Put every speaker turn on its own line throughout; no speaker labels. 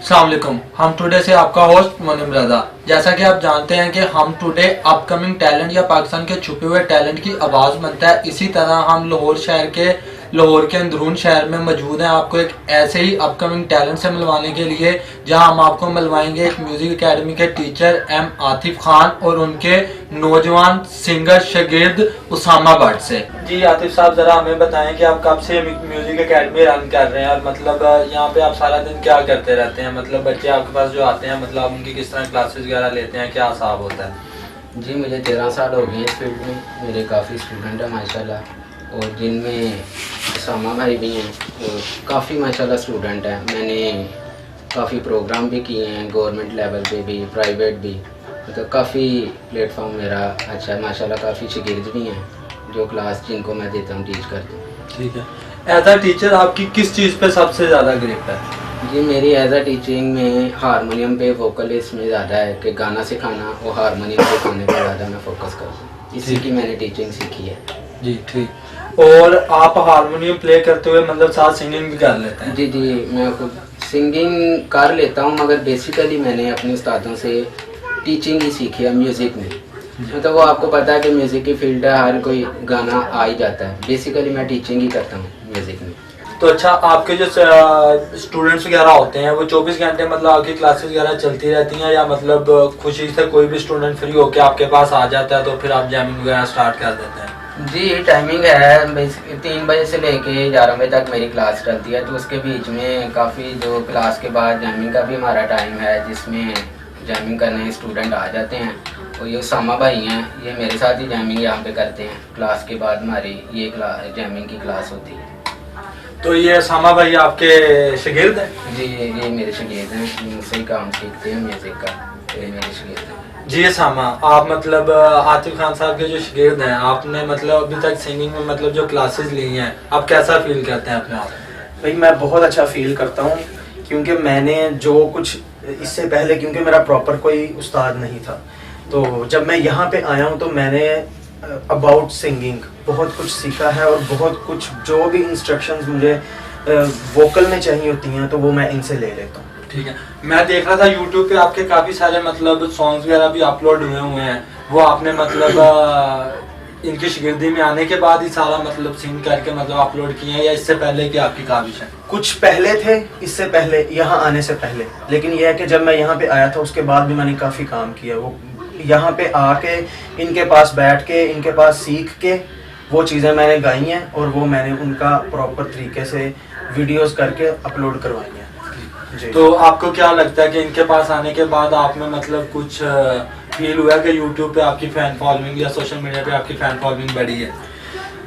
अस्सलाम वालेकुम। हम टुडे से आपका होस्ट मुनीम रजा। जैसा कि आप जानते हैं कि हम टुडे अपकमिंग टैलेंट या पाकिस्तान के छुपे हुए टैलेंट की आवाज़ बनता है। इसी तरह हम लाहौर के अंदरून शहर में मौजूद हैं, आपको एक ऐसे ही अपकमिंग टैलेंट से मिलवाने के लिए, जहां हम आपको मिलवाएंगे एक म्यूजिक एकेडमी के टीचर एम आतिफ खान और उनके नौजवान सिंगर शागिर्द उसामा भट्ट से। जी आतिफ साहब, जरा हमें बताएं कि आप कब से म्यूजिक एकेडमी रन कर रहे हैं और मतलब यहाँ पे आप सारा दिन क्या करते रहते हैं? मतलब बच्चे आपके पास जो आते हैं, मतलब उनकी किस तरह क्लासेस वगैरह लेते हैं, क्या हिसाब होता है?
जी, मुझे 13 साल हो गए इस फील्ड में। मेरे काफ़ी स्टूडेंट हैं माशाल्लाह, और जिनमें उसामा भाई भी हैं और काफ़ी माशाल्लाह स्टूडेंट हैं। मैंने काफ़ी प्रोग्राम भी किए हैं, गवर्नमेंट लेवल पे भी, प्राइवेट भी, मतलब काफ़ी प्लेटफॉर्म मेरा अच्छा है माशाल्लाह। काफ़ी शागिर्द भी हैं जो क्लास जिनको मैं देता हूँ, टीच करता हूँ।
ठीक है। एज अ टीचर आपकी किस चीज़ पे सबसे ज़्यादा ग्रिप है?
जी, मेरी एज अ टीचिंग में हारमोनियम पे, वोकलिस्ट में ज़्यादा है कि गाना सिखाना और हारमोनियम सिखाने पर ज़्यादा मैं फोकस करता हूँ। इसी की मैंने टीचिंग सीखी है।
जी ठीक। और आप हारमोनियम प्ले करते हुए मतलब साथ सिंगिंग भी कर लेते हैं?
जी, मैं खुद सिंगिंग कर लेता हूँ, मगर बेसिकली मैंने अपने उस्तादों से टीचिंग ही सीखी है म्यूज़िक में। मतलब वो आपको पता है कि म्यूज़िक की फील्ड है, हर कोई गाना आ ही जाता है। बेसिकली मैं टीचिंग ही करता हूँ म्यूज़िक में।
तो अच्छा, आपके जो स्टूडेंट्स वगैरह होते हैं वो 24 घंटे मतलब आपकी क्लासेस वगैरह चलती रहती हैं, या मतलब खुशी से कोई भी स्टूडेंट फ्री होकर आपके पास आ जाता है तो फिर आप जैमिंग वगैरह स्टार्ट कर देते हैं?
जी, टाइमिंग है 3 बजे से लेके 11 बजे तक मेरी क्लास चलती है। तो उसके बीच में काफ़ी जो क्लास के बाद जैमिंग का भी हमारा टाइम है, जिसमें जैमिंग करने स्टूडेंट आ जाते हैं। और ये उसामा भाई हैं, ये मेरे साथ ही जैमिंग यहाँ पे करते हैं। क्लास के बाद हमारी ये जैमिंग की क्लास होती है।
तो ये उसामा भाई आपके शागिर्द हैं?
जी, ये मेरे शागिर्द हैं, मुझसे ही काम सीखते हैं म्यूज़िक का, तो ये मेरे शागिर्द हैं।
जी उसामा, आप मतलब आतिफ खान साहब के जो शागिर्द हैं, आपने मतलब अभी तक सिंगिंग में मतलब जो क्लासेस ली हैं, आप कैसा फील करते हैं अपने आप?
भाई मैं बहुत अच्छा फील करता हूँ, क्योंकि मैंने जो कुछ इससे पहले, क्योंकि मेरा प्रॉपर कोई उस्ताद नहीं था, तो जब मैं यहाँ पे आया हूँ तो मैंने अबाउट सिंगिंग बहुत कुछ सीखा है, और बहुत कुछ जो भी इंस्ट्रक्शंस मुझे वोकल में चाहिए होती हैं तो वो मैं इनसे ले लेता हूँ।
ठीक है। मैं देख रहा था यूट्यूब पे आपके काफ़ी सारे मतलब सॉन्ग्स वगैरह भी अपलोड हुए हैं, वो आपने मतलब इनकी शागिर्दी में आने के बाद ही सारा मतलब सिंग करके मतलब अपलोड किए हैं, या इससे पहले की आपकी काविश है?
कुछ पहले थे, इससे पहले, यहाँ आने से पहले, लेकिन यह है कि जब मैं यहाँ पे आया था उसके बाद भी मैंने काफ़ी काम किया। वो यहाँ पे आके इनके पास बैठ के, इनके पास सीख के वो चीज़ें मैंने गाई हैं, और वो मैंने उनका प्रॉपर तरीके से वीडियोस करके अपलोड करवाई हैं।
तो आपको क्या लगता है कि इनके पास आने के बाद आप में मतलब कुछ फील हुआ कि यूट्यूब पे आपकी फ़ैन फॉलोइंग या सोशल मीडिया पे आपकी फ़ैन फॉलोइंग बढ़ी है?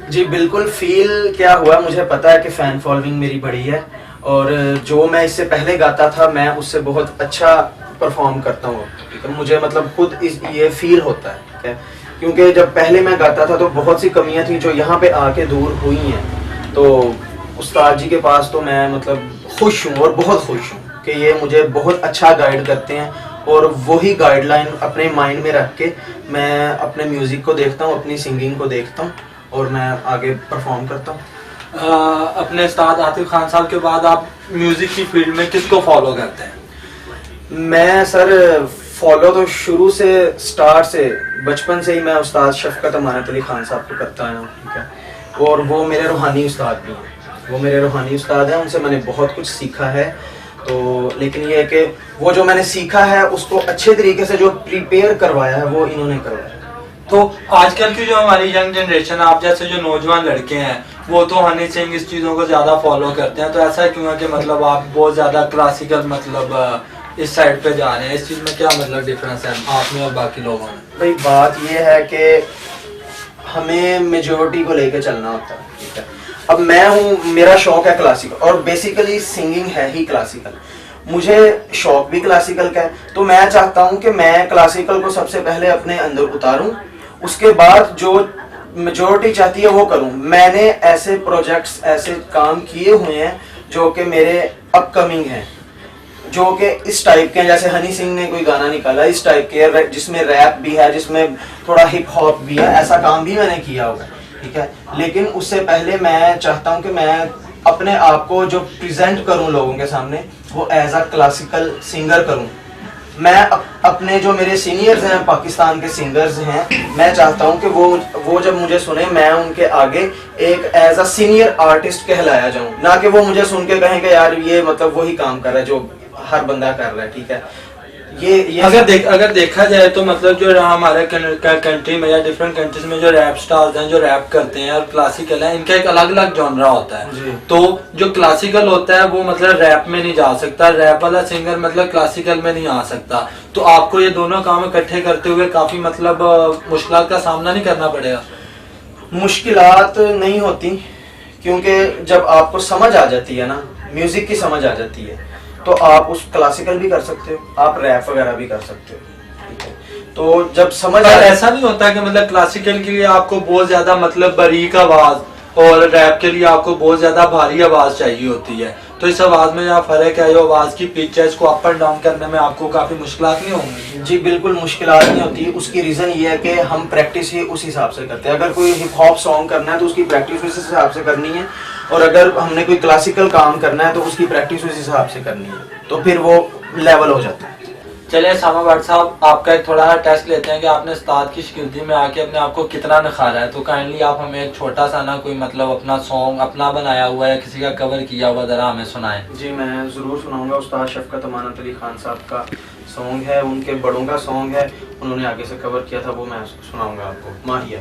जी बिल्कुल, फील क्या हुआ, मुझे पता है कि फ़ैन फॉलोइंग मेरी बढ़ी है, और जो मैं इससे पहले गाता था मैं उससे बहुत अच्छा परफॉर्म करता हूँ। तो मुझे मतलब खुद ये फील होता है, क्योंकि जब पहले मैं गाता था तो बहुत सी कमियां थी जो यहाँ पे आके दूर हुई हैं। तो उस्ताद जी के पास तो मैं मतलब खुश हूँ, और बहुत खुश हूँ कि ये मुझे बहुत अच्छा गाइड करते हैं, और वही गाइडलाइन अपने माइंड में रख के मैं अपने म्यूज़िक को देखता हूँ, अपनी सिंगिंग को देखता हूँ, और मैं आगे परफॉर्म करता हूँ।
अपने उस्ताद आतिफ खान साहब के बाद आप म्यूज़िक की फील्ड में किसको फॉलो करते हैं?
मैं सर फॉलो तो शुरू से, स्टार्ट से, बचपन से ही मैं उस्ताद शफकत अमानत अली खान साहब को करता आया हूँ। ठीक है, और वो मेरे रूहानी उस्ताद भी हैं, वो मेरे रूहानी उस्ताद हैं, उनसे मैंने बहुत कुछ सीखा है। तो लेकिन ये है कि वो जो मैंने सीखा है उसको अच्छे तरीके से जो प्रिपेयर करवाया है वो इन्होंने करवाया।
तो आजकल की जो हमारी यंग जनरेशन, आप जैसे जो नौजवान लड़के हैं, वो तो हनी सिंह इस चीज़ों को ज़्यादा फॉलो करते हैं, तो ऐसा क्यों है कि मतलब आप बहुत ज़्यादा क्लासिकल मतलब इस साइड पे जा रहे हैं? इस चीज़ में क्या मतलब डिफरेंस है आप में और बाकी लोगों में?
भाई बात ये है कि हमें मेजोरिटी को लेके चलना होता है। ठीक है, अब मैं हूँ, मेरा शौक है क्लासिकल, और बेसिकली सिंगिंग है ही क्लासिकल, मुझे शौक भी क्लासिकल का है। तो मैं चाहता हूँ कि मैं क्लासिकल को सबसे पहले अपने अंदर उतारूँ, उसके बाद जो मेजोरिटी चाहती है वो करूँ। मैंने ऐसे प्रोजेक्ट्स, ऐसे काम किए हुए हैं जो कि मेरे अपकमिंग हैं, जो कि इस टाइप के हैं, जैसे हनी सिंह ने कोई गाना निकाला इस टाइप के, जिसमें रैप भी है, जिसमें थोड़ा हिप हॉप भी है, ऐसा काम भी मैंने किया होगा। ठीक है, लेकिन उससे पहले मैं चाहता हूं कि मैं अपने आप को जो प्रेजेंट करूं लोगों के सामने, वो एज अ क्लासिकल सिंगर करूं। मैं अपने जो मेरे सीनियर्स हैं, पाकिस्तान के सिंगर्स हैं, मैं चाहता हूं कि वो जब मुझे सुने, मैं उनके आगे एक एज अ सीनियर आर्टिस्ट कहलाया जाऊं, ना कि वो मुझे सुन के कहें कि यार ये मतलब वही काम कर रहा है जो हर बंदा कर रहा है। ठीक है, ये
अगर देखा जाए तो मतलब जो हमारे कंट्री में या डिफरेंट कंट्रीज में जो रैप स्टार्स हैं जो रैप करते हैं और क्लासिकल है, इनका एक अलग अलग जॉनरा होता है। तो जो क्लासिकल होता है वो मतलब रैप में नहीं जा सकता, रैप वाला सिंगर मतलब क्लासिकल में नहीं आ सकता। तो आपको ये दोनों काम इकट्ठे करते हुए काफी मतलब मुश्किल का सामना नहीं करना पड़ेगा?
मुश्किलात नहीं होती, क्योंकि जब आपको समझ आ जाती है ना, म्यूजिक की समझ आ जाती है, तो आप उस क्लासिकल भी कर सकते हो, आप रैप वगैरह भी कर सकते हो। ठीक है, तो जब समझ
ऐसा नहीं होता कि मतलब क्लासिकल के लिए आपको बहुत ज्यादा मतलब बारीक आवाज और रैप के लिए आपको बहुत ज्यादा भारी आवाज चाहिए होती है, तो इस आवाज में यहाँ फर्क है, जो आवाज की पिच है इसको अप एंड डाउन करने में आपको काफी मुश्किलात नहीं होंगी?
जी बिल्कुल मुश्किलात नहीं होती। उसकी रीजन ये है कि हम प्रैक्टिस ही उस हिसाब से करते हैं। अगर कोई हिप हॉप सॉन्ग करना है तो उसकी प्रैक्टिस उस हिसाब से करनी है, और अगर हमने कोई क्लासिकल काम करना है तो उसकी प्रैक्टिस उस हिसाब से करनी है, तो फिर वो लेवल हो जाता है।
चलिए सामा भट्ट साहब, आपका एक थोड़ा सा टेस्ट लेते हैं कि आपने उस्ताद की शिगिर्दी में आके अपने आप को कितना निखारा है। तो काइंडली आप हमें एक छोटा सा ना कोई मतलब अपना सॉन्ग अपना बनाया हुआ है, किसी का कवर किया हुआ, जरा हमें सुनाएं।
जी मैं ज़रूर सुनाऊंगा। उस्ताद शफकत अमानत अली खान साहब का सॉन्ग है, उनके बड़ों का सॉन्ग है, उन्होंने आगे से कवर किया था, वो मैं सुनाऊंगा आपको। माहिया।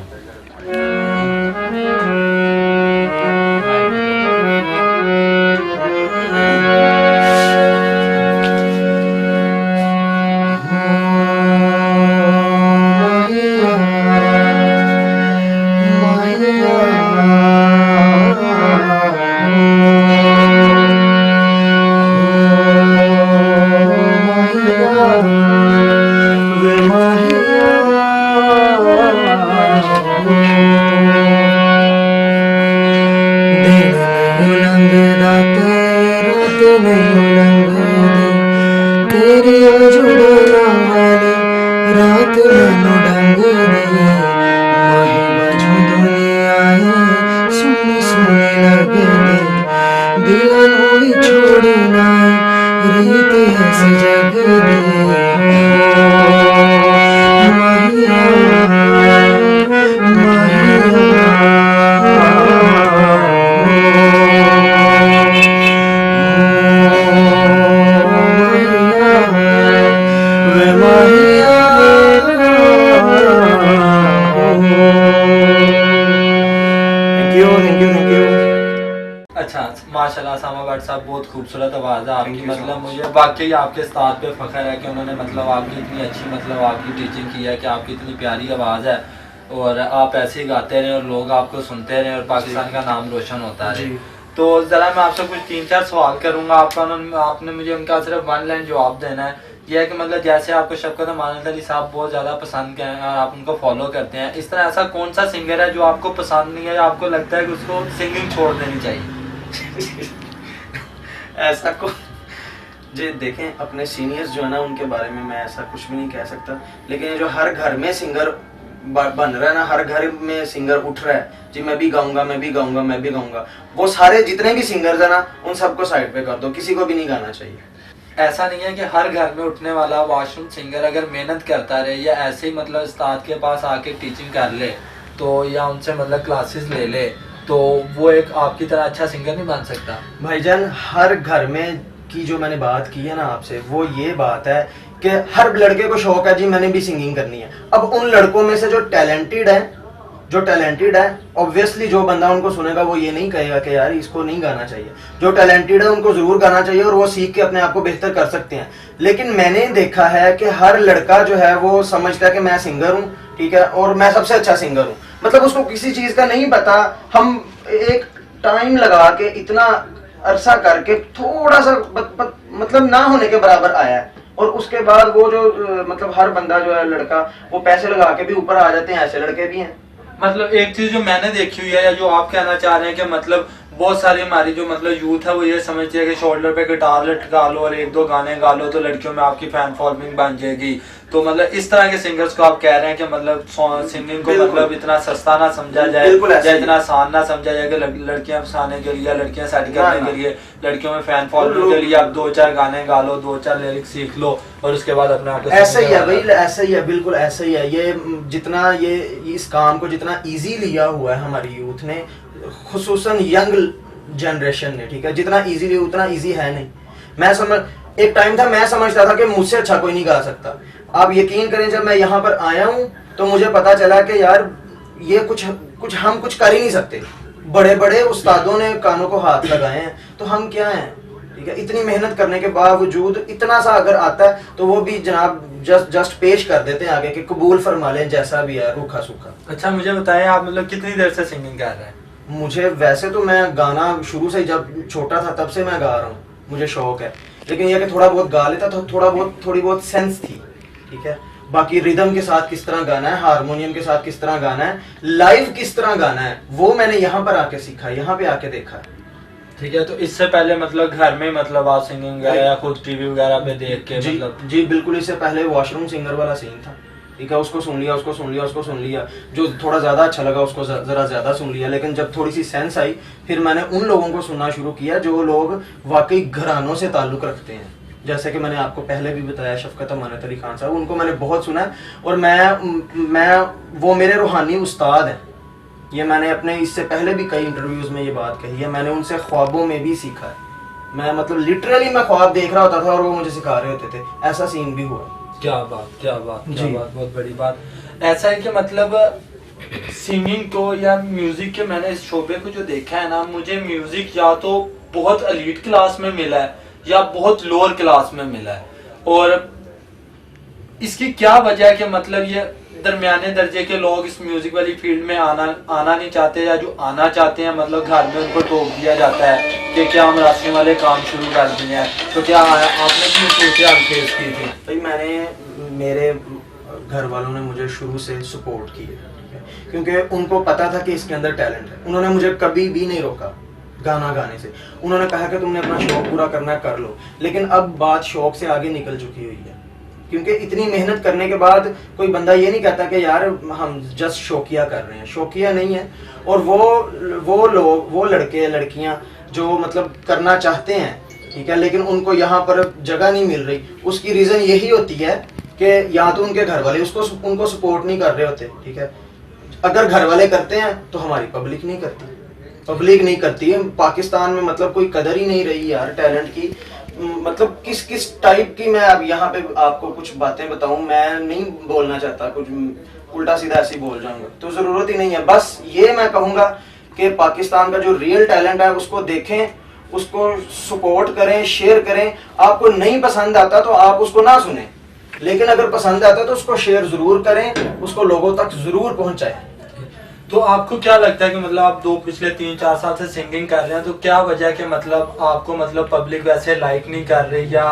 माशाल्लाह सामा भट्ट साहब, बहुत खूबसूरत आवाज़ है आपकी। मतलब मुझे वाकई आपके उस्ताद पे फख्र है कि उन्होंने मतलब आपकी इतनी अच्छी मतलब आपकी टीचिंग की है कि आपकी इतनी प्यारी आवाज़ है और आप ऐसे ही गाते रहें और लोग आपको सुनते रहें और पाकिस्तान का नाम रोशन होता है। तो ज़रा मैं आपसे कुछ 3-4 सवाल करूँगा, आपने मुझे उनका सिर्फ 1 लाइन जवाब देना है। यह है कि मतलब जैसे आपको शफकत अमानत अली साहब बहुत ज़्यादा पसंद हैं और आप उनको फॉलो करते हैं, इस तरह ऐसा कौन सा सिंगर है जो आपको पसंद नहीं है या आपको लगता है कि उसको सिंगिंग छोड़ देनी चाहिए?
ऐसा को जी देखें, अपने सीनियर्स जो है ना उनके बारे में मैं ऐसा कुछ भी नहीं कह सकता, लेकिन जो हर घर में सिंगर बन रहा है ना, हर घर में सिंगर उठ रहा है, जी मैं भी गाऊंगा, मैं भी गाऊंगा, मैं भी गाऊंगा, वो सारे जितने भी सिंगर्स है ना उन सबको साइड पे कर दो, किसी को भी नहीं गाना चाहिए।
ऐसा नहीं है कि हर घर में उठने वाला वॉशरूम सिंगर अगर मेहनत करता रहे या ऐसे ही मतलब उस्ताद के पास आके टीचिंग कर ले तो या उनसे मतलब क्लासेस ले ले तो वो एक आपकी तरह अच्छा सिंगर नहीं बन सकता?
भाईजान, हर घर में की जो मैंने बात की है ना आपसे, वो ये बात है कि हर लड़के को शौक है जी मैंने भी सिंगिंग करनी है। अब उन लड़कों में से जो टैलेंटेड है ऑब्वियसली जो बंदा उनको सुनेगा वो ये नहीं कहेगा कि यार इसको नहीं गाना चाहिए। जो टैलेंटेड है उनको जरूर गाना चाहिए और वो सीख के अपने आप को बेहतर कर सकते हैं। लेकिन मैंने देखा है कि हर लड़का जो है वो समझता है कि मैं सिंगर हूँ, ठीक है, और मैं सबसे अच्छा सिंगर हूँ, मतलब उसको किसी चीज का नहीं पता। हम एक टाइम लगा के इतना अरसा करके थोड़ा सा मतलब ना होने के बराबर आया है, और उसके बाद वो जो मतलब हर बंदा जो है लड़का वो पैसे लगा के भी ऊपर आ जाते हैं, ऐसे लड़के भी हैं।
मतलब एक चीज जो मैंने देखी हुई है या जो आप कहना चाह रहे हैं कि मतलब बहुत सारी हमारी जो मतलब यूथ है वो ये समझती है कि शोल्डर पे गिटार लटका लो और एक दो गाने गा लो तो लड़कियों में आपकी फैन फॉलोइंग बन जाएगी। तो मतलब इस तरह के सिंगर्स को आप कह रहे हैं कि मतलब सिंगिंग को मतलब इतना सस्ता ना समझा जाए या इतना आसान ना समझा जाए कि लड़कियां फंसाने के लिए, लड़कियां सेट करने के लिए, लड़कियों में फैन फॉलोइंग के लिए आप 2-4 गाने गा लो, 2-4 लिरिक्स सीख लो और उसके बाद अपने आप को
ऐसा ही है भाई, ऐसा ही है, बिल्कुल ऐसा ही है। ये जितना ये इस काम को जितना इजी लिया हुआ है हमारी यूथ ने, खुसूसन यंग जनरेशन ने, ठीक है, जितना इजी लिया उतना इजी है नहीं। मैं समझ एक टाइम था मैं समझता था कि मुझसे अच्छा कोई नहीं गा सकता। आप यकीन करें जब मैं यहाँ पर आया हूँ तो मुझे पता चला कि यार ये कुछ हम कुछ कर ही नहीं सकते। बड़े बड़े उस्तादों ने कानों को हाथ लगाए हैं तो हम क्या हैं, ठीक है। इतनी मेहनत करने के बावजूद इतना सा अगर आता है तो वो भी जनाब जस्ट पेश कर देते हैं आगे कि कबूल फरमा लें जैसा भी है, रूखा सूखा।
अच्छा मुझे बताएं आप मतलब कितनी देर से सिंगिंग कर रहे हैं?
मुझे वैसे तो मैं गाना शुरू से जब छोटा था तब से मैं गा रहा हूँ, मुझे शौक है। लेकिन यह कि थोड़ा बहुत गा लेता तो थोड़ी बहुत सेंस थी, ठीक है। बाकी रिदम के साथ किस तरह गाना है, हारमोनियम के साथ किस तरह गाना है, लाइव किस तरह गाना है, वो मैंने यहाँ पर आके सीखा, यहाँ पे आके देखा।
ठीक है, तो इससे पहले मतलब घर में मतलब आप सिंगिंग वगैरह या खुद टीवी वगैरह पे देख के मतलब?
जी बिल्कुल, इससे पहले वॉशरूम सिंगर वाला सीन था, ठीक है। उसको सुन लिया, जो थोड़ा ज्यादा अच्छा लगा उसको जरा ज्यादा सुन लिया। लेकिन जब थोड़ी सी सेंस आई फिर मैंने उन लोगों को सुनना शुरू किया जो लोग वाकई घरानों से ताल्लुक रखते हैं। जैसे कि मैंने आपको पहले भी बताया शफकत अमानत अली खान साहब, उनको मैंने बहुत सुना है और मैं वो मेरे रूहानी उस्ताद हैं। ये मैंने अपने इससे पहले भी कई इंटरव्यूज में ये बात कही है, मैंने उनसे ख्वाबों में भी सीखा है। मैं मतलब लिटरली मैं ख्वाब देख रहा होता था और वो मुझे सिखा रहे होते थे, ऐसा सीन भी हुआ।
क्या बात, बहुत बड़ी बात। ऐसा है कि मतलब सिंगिंग को या म्यूजिक के मैंने इस शोबे को जो देखा है ना, मुझे म्यूजिक या तो बहुत एलीट क्लास में मिला है या बहुत लोअर क्लास में मिला है। और इसकी क्या वजह है कि मतलब ये दरमियाने दर्जे के लोग इस म्यूजिक वाली फील्ड में आना नहीं चाहते, या जो आना चाहते हैं मतलब घर में उनको टोक दिया जाता है कि क्या हम रास्ते वाले काम शुरू कर दिए हैं। तो क्या आपने भी सोचा फेस की थी?
भाई मेरे घर वालों ने मुझे शुरू से सपोर्ट किया, क्योंकि उनको पता था कि इसके अंदर टैलेंट है। उन्होंने मुझे कभी भी नहीं रोका गाना गाने से। उन्होंने कहा कि तुमने अपना शौक पूरा करना है कर लो। लेकिन अब बात शौक से आगे निकल चुकी हुई है, क्योंकि इतनी मेहनत करने के बाद कोई बंदा ये नहीं कहता कि यार हम जस्ट शौकिया कर रहे हैं। शौकिया नहीं है। और वो लोग, वो लड़के लड़कियां जो मतलब करना चाहते हैं, ठीक है, लेकिन उनको यहाँ पर जगह नहीं मिल रही, उसकी रीजन यही होती है कि या तो उनके घर वाले उनको सपोर्ट नहीं कर रहे होते, ठीक है। अगर घर वाले करते हैं तो हमारी पब्लिक नहीं करती है। पाकिस्तान में मतलब कोई कदर ही नहीं रही यार टैलेंट की। मतलब किस टाइप की, मैं अब यहाँ पे आपको कुछ बातें बताऊं, मैं नहीं बोलना चाहता, कुछ उल्टा सीधा ऐसे बोल जाऊंगा तो जरूरत ही नहीं है। बस ये मैं कहूंगा कि पाकिस्तान का जो रियल टैलेंट है उसको देखें, उसको सपोर्ट करें, शेयर करें। आपको नहीं पसंद आता तो आप उसको ना सुने, लेकिन अगर पसंद आता तो उसको शेयर जरूर करें, उसको लोगों तक जरूर पहुंचाएं।
तो आपको क्या लगता है कि मतलब आप पिछले 3-4 साल से सिंगिंग कर रहे हैं, तो क्या वजह है कि मतलब आपको मतलब पब्लिक वैसे लाइक नहीं कर रही, या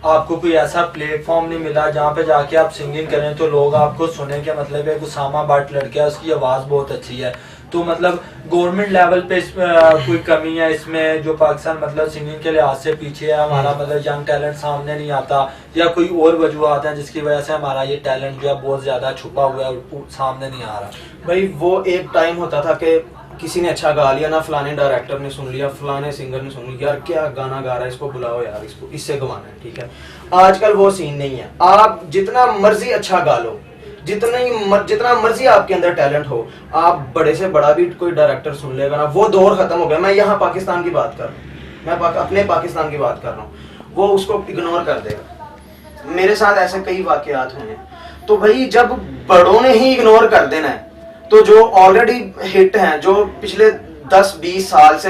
आपको कोई ऐसा प्लेटफॉर्म नहीं मिला जहाँ पे जाके आप सिंगिंग करें तो लोग आपको सुने के मतलब एक उसामा भट्ट लड़का है, उसकी आवाज़ बहुत अच्छी है। तो मतलब गवर्नमेंट लेवल पे कोई कमी है इसमें, जो पाकिस्तान मतलब सिंगिंग के लिहाज से पीछे है, हमारा मतलब यंग टैलेंट सामने नहीं आता, या कोई और वजूहत है जिसकी वजह से हमारा ये टैलेंट जो है बहुत ज्यादा छुपा हुआ है, सामने नहीं आ रहा? भाई
वो एक टाइम होता था कि किसी ने अच्छा गा लिया ना, फलाने डायरेक्टर ने सुन लिया, फलाने सिंगर ने सुन लिया, यार क्या गाना गा रहा है, इसको बुलाओ यार, इसको इससे गवाना है, ठीक है। आजकल वो सीन नहीं है। आप जितना मर्जी अच्छा गा लो, जितना मर्जी आपके अंदर टैलेंट हो, आप बड़े से बड़ा भी कोई डायरेक्टर सुन लेगा ना, वो दौर खत्म हो गया। मैं यहाँ पाकिस्तान की बात कर रहा हूँ, मैं अपने पाकिस्तान की बात कर रहा हूँ, वो उसको इग्नोर कर देगा। मेरे साथ ऐसे कई वाकयात हुए हैं। तो भाई जब बड़ों ने ही इग्नोर कर देना है तो जो ऑलरेडी हिट हैं, जो पिछले 10-20 साल से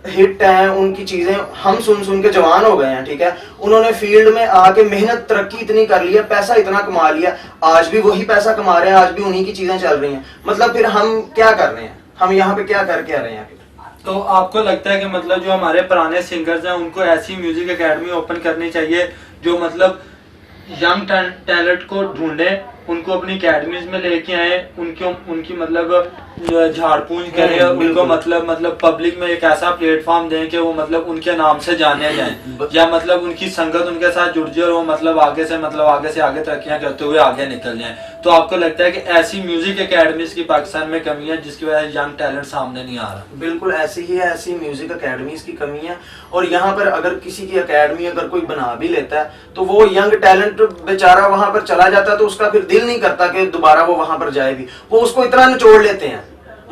हिट हैं, उनकी चीजें हम सुन के जवान हो गए हैं, ठीक है। उन्होंने फील्ड में आके मेहनत तरक्की इतनी कर लिया, पैसा इतना कमा लिया, आज भी वही पैसा कमा रहे हैं, आज भी उन्हीं की चीजें चल रही हैं। मतलब फिर हम क्या कर रहे हैं, हम यहाँ पे क्या करके आ रहे हैं?
तो आपको लगता है कि मतलब जो हमारे पुराने सिंगर्स हैं उनको ऐसी म्यूजिक एकेडमी ओपन करनी चाहिए जो मतलब यंग टैलेंट को ढूंढे, उनको अपनी अकेडमीज में लेके आए, उनकी मतलब झाड़ पूंछ करें, उनको
बिल्कुल।
मतलब पब्लिक में एक ऐसा प्लेटफॉर्म दें कि वो मतलब उनके नाम से जाने जाएं, या मतलब उनकी संगत उनके साथ जुड़ जाए और वो मतलब आगे से आगे तरक्कियां करते हुए आगे निकल जाएं। तो आपको लगता है कि ऐसी म्यूजिक एकेडमीज की पाकिस्तान में कमी है जिसकी वजह से यंग टैलेंट सामने नहीं आ रहा?
बिल्कुल ऐसी ही है, ऐसी म्यूजिक अकेडमीज की कमी है। और यहाँ पर अगर किसी की अकेडमी अगर कोई बना भी लेता है तो वो यंग टैलेंट बेचारा वहां पर चला जाता है तो उसका फिर दिल नहीं करता कि दोबारा वो वहां पर जाए भी। वो उसको इतना निचोड़ लेते हैं,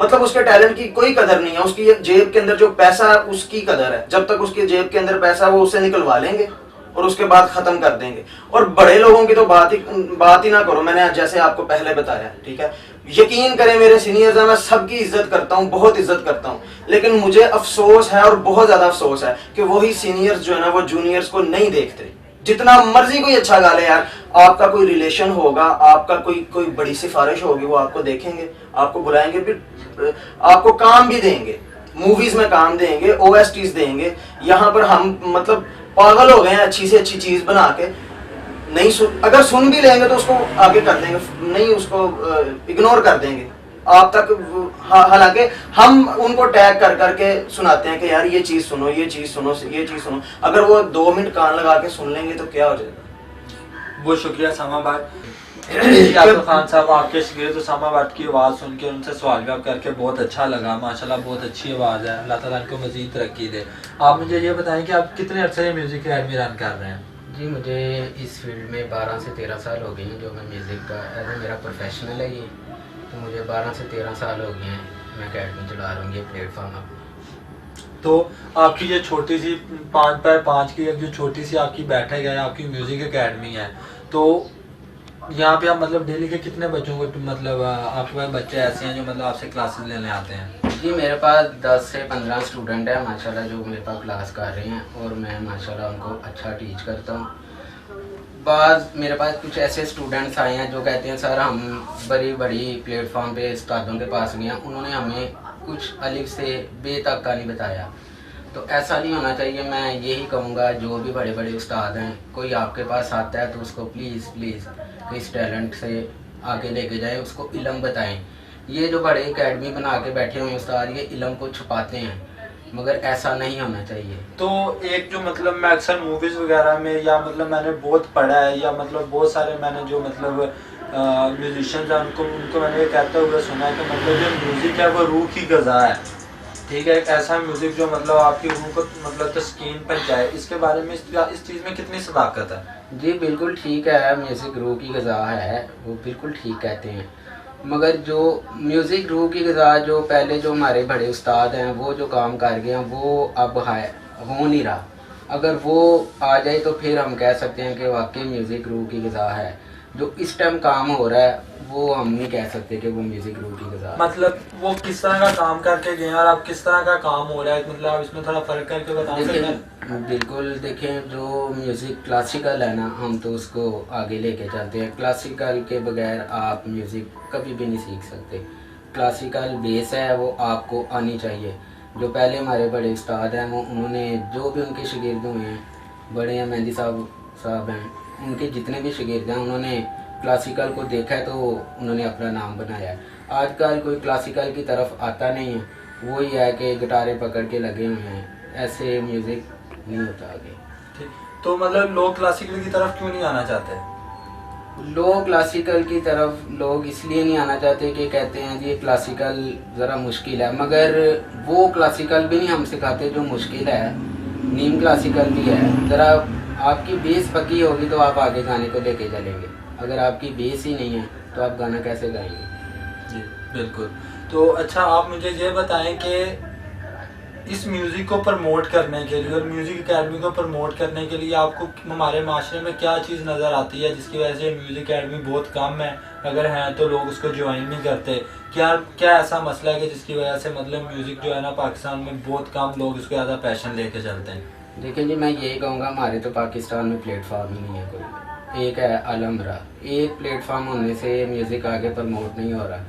मतलब उसके टैलेंट की कोई कदर नहीं है। उसकी जेब के अंदर जो पैसा है उसकी कदर है, जब तक उसकी जेब के अंदर पैसा वो उससे निकलवा लेंगे और उसके बाद खत्म कर देंगे। और बड़े लोगों की तो बात ही ना करो। मैंने जैसे आपको पहले बताया, ठीक है, यकीन करें मेरे सीनियर्स हैं, मैं सबकी इज्जत करता हूं, बहुत इज्जत करता हूं, लेकिन मुझे अफसोस है और बहुत ज्यादा अफसोस है कि वही सीनियर्स जो है ना वो जूनियर्स को नहीं देखते। जितना मर्जी कोई अच्छा गा ले यार, आपका कोई रिलेशन होगा, आपका कोई बड़ी सिफारिश होगी, वो आपको देखेंगे, आपको बुलाएंगे, फिर आपको काम भी देंगे, मूवीज में काम देंगे, ओएसटीज देंगे। यहाँ पर हम मतलब पागल हो गए हैं अच्छी से अच्छी चीज बना के, नहीं अगर सुन भी लेंगे तो उसको आगे कर देंगे, नहीं उसको इग्नोर कर देंगे आप तक। हालांकि हम उनको टैग कर करके सुनाते हैं कि यार ये चीज सुनो, ये चीज सुनो, ये चीज सुनो। अगर वो 2 मिनट कान लगा के सुन लेंगे तो क्या हो जाएगा।
बहुत शुक्रिया सामा भाई। यासर खान साहब, आपके शागिर्द उसामा भट्ट की आवाज़ सुन के उनसे सवाल जवाब करके बहुत अच्छा लगा। माशाल्लाह बहुत अच्छी आवाज़ है, अल्लाह ताला इनको मज़ीद तरक्की दे। आप मुझे ये बताएं कि आप कितने अरसे से म्यूज़िक अकेडमी रन कर रहे हैं?
जी, मुझे इस फील्ड में 12 से 13 साल हो गए हैं, जो मैं म्यूज़िक का एज ए मेरा प्रोफेशनल है ये। तो मुझे 12 से 13 साल हो गए हैं, मैं अकेडमी चला रहा हूँ ये प्लेटफॉर्म अब।
तो आपकी ये छोटी सी 5x5 की एक जो छोटी सी आपकी बैठक है, आपकी म्यूज़िक एकेडमी है, तो यहाँ पे आप मतलब डेली के कितने बच्चों को मतलब आपके पास बच्चे ऐसे हैं जो मतलब आपसे क्लासेस लेने आते हैं?
जी, मेरे पास 10 से 15 स्टूडेंट हैं माशाल्लाह, जो मेरे पास क्लास कर रहे हैं, और मैं माशाल्लाह उनको अच्छा टीच करता हूँ। मेरे पास कुछ ऐसे स्टूडेंट्स आए हैं जो कहते हैं सर हम बड़ी बड़ी प्लेटफॉर्म पे उस्तादों के पास गए हैं, उन्होंने हमें कुछ अलिफ से बे तक का नहीं बताया। तो ऐसा नहीं होना चाहिए। मैं यही कहूँगा जो भी बड़े बड़े उस्ताद हैं, कोई आपके पास आता है तो उसको प्लीज़ इस टैलेंट से आगे लेके जाएं, उसको इल्म बताएं। ये जो बड़े एकेडमी बना के बैठे हुए उस्ताद, ये इल्म को छुपाते हैं, मगर ऐसा नहीं होना चाहिए।
तो एक जो मतलब मैं अक्सर मूवीज़ वगैरह में या मतलब मैंने बहुत पढ़ा है, या मतलब बहुत सारे मैंने जो मतलब म्यूजिशियंस हैं उनको मैंने ये कहते हुए सुना है कि मतलब जो म्यूज़िक है वो रूह की ग़िज़ा है। ठीक है, एक ऐसा म्यूज़िक जो मतलब आपकी रूह को मतलब तस्कीन पहुंचाए। इसके बारे में इस चीज़ में कितनी सदाकत है?
जी बिल्कुल ठीक है, म्यूज़िक रूह की ग़िज़ा है, वो बिल्कुल ठीक कहते हैं। मगर जो म्यूज़िक रूह की ग़िज़ा, जो पहले जो हमारे बड़े उस्ताद हैं वो जो काम कर गए हैं, वो अब है हो नहीं रहा। अगर वो आ जाए तो फिर हम कह सकते हैं कि वाकई म्यूज़िक रूह की ग़िज़ा है। जो इस टाइम काम हो रहा है वो हम नहीं कह सकते कि वो म्यूज़िक रूह की ग़िज़ा है।
मतलब वो किस तरह का काम करके गए और अब किस तरह का काम हो रहा है, मतलब आप इसमें थोड़ा फ़र्क करके बता सकते हैं?
बिल्कुल, देखें जो म्यूज़िक क्लासिकल है ना, हम तो उसको आगे लेके चलते हैं। क्लासिकल के बगैर आप म्यूज़िक कभी भी नहीं सीख सकते। क्लासिकल बेस है वो आपको आनी चाहिए। जो पहले हमारे बड़े उस्ताद हैं वो उन्होंने जो भी उनके शागिर्द हुए हैं, बड़े हैं मेहंदी साहब हैं, उनके जितने भी शागिर्द हैं उन्होंने क्लासिकल को देखा है तो उन्होंने अपना नाम बनाया है। आजकल कोई क्लासिकल की तरफ आता नहीं है, वही है कि गिटारें पकड़ के लगे हुए हैं, ऐसे म्यूज़िक नहीं होता आगे।
ठीक, तो मतलब लोग क्लासिकल की तरफ क्यों नहीं आना चाहते?
लोग क्लासिकल की तरफ लोग इसलिए नहीं आना चाहते कि कहते हैं जी क्लासिकल ज़रा मुश्किल है, मगर वो क्लासिकल भी नहीं हम सिखाते जो मुश्किल है, नीम क्लासिकल भी है। ज़रा आपकी बेस पक्की होगी तो आप आगे गाने को लेके चलेंगे, अगर आपकी बेस ही नहीं है तो आप गाना कैसे गाएंगे?
जी बिल्कुल। तो अच्छा, आप मुझे ये बताएं कि इस म्यूज़िक को प्रमोट करने के लिए और म्यूज़िक एकेडमी को प्रमोट करने के लिए आपको हमारे माशरे में क्या चीज़ नज़र आती है जिसकी वजह से म्यूज़िक एकेडमी बहुत कम है, अगर हैं तो लोग उसको ज्वाइन नहीं करते? क्या ऐसा मसला है कि जिसकी वजह से मतलब म्यूज़िक जो है ना पाकिस्तान में बहुत कम लोग इसको ज़्यादा पैशन लेके चलते हैं?
देखिए जी, मैं यही कहूँगा, हमारे तो पाकिस्तान में प्लेटफॉर्म ही नहीं है कोई। एक है अलमरा, एक प्लेटफॉर्म होने से म्यूज़िक आगे प्रमोट नहीं हो रहा।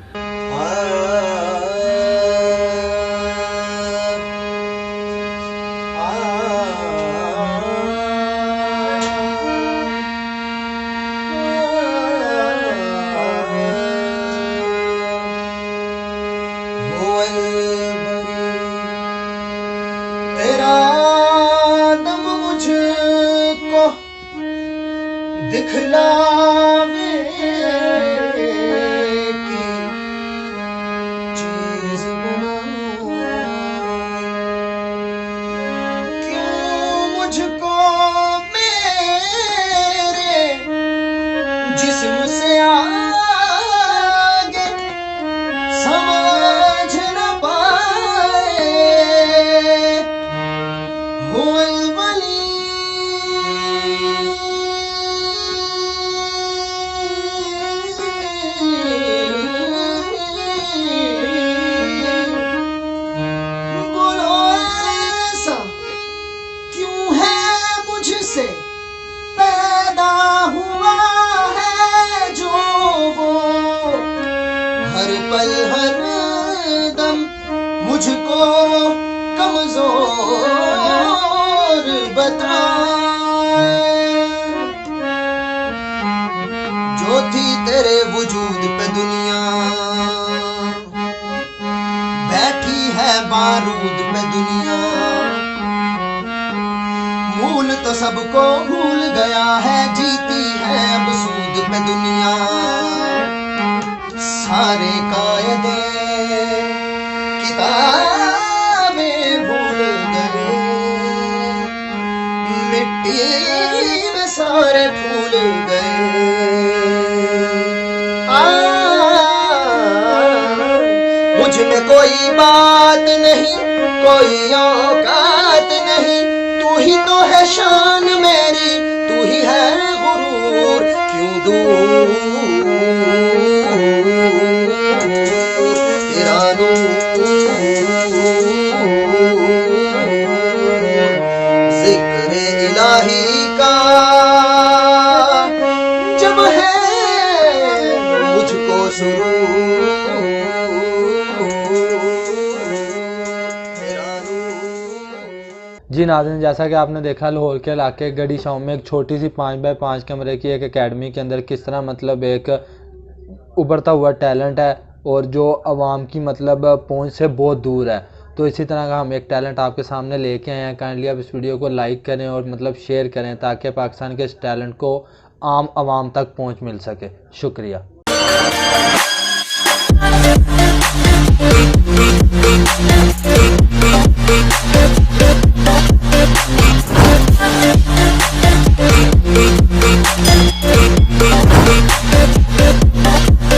दिखलावे की चीज बनाऊं। क्यों मुझको मेरे जिस्म से आगे समझ न पाए हो अलवली। बोलो ऐसा क्यों है मुझसे पैदा हुआ है जो वो हर पल हर दम मुझको कमजोर बताए। जो थी तेरे वजूद पे दुनिया बैठी है बारूद पे दुनिया। मूल तो सबको भूल गया है, जीती है अब सूद पे दुनिया। सारे कायदे किताबें भूल गए, मिट्टी में सारे फूल गए। मुझ में कोई बात नहीं, कोई औकात नहीं, तू ही तो है शान मेरी, तू ही है गुरूर। क्यों दूर तेरा नूर, जिक्र इलाही का जब है मुझको सुरूर।
जी नाज़रीन, जैसा कि आपने देखा लाहौर के इलाके गढ़ी शाम में एक छोटी सी 5 बाय 5 कमरे की एक एकेडमी के अंदर किस तरह मतलब एक उभरता हुआ टैलेंट है और जो आवाम की मतलब पहुंच से बहुत दूर है। तो इसी तरह का हम एक टैलेंट आपके सामने लेके आए हैं। काइंडली आप इस वीडियो को लाइक करें और मतलब शेयर करें ताकि पाकिस्तान के इस टैलेंट को आम आवाम तक पहुँच मिल सके। शुक्रिया।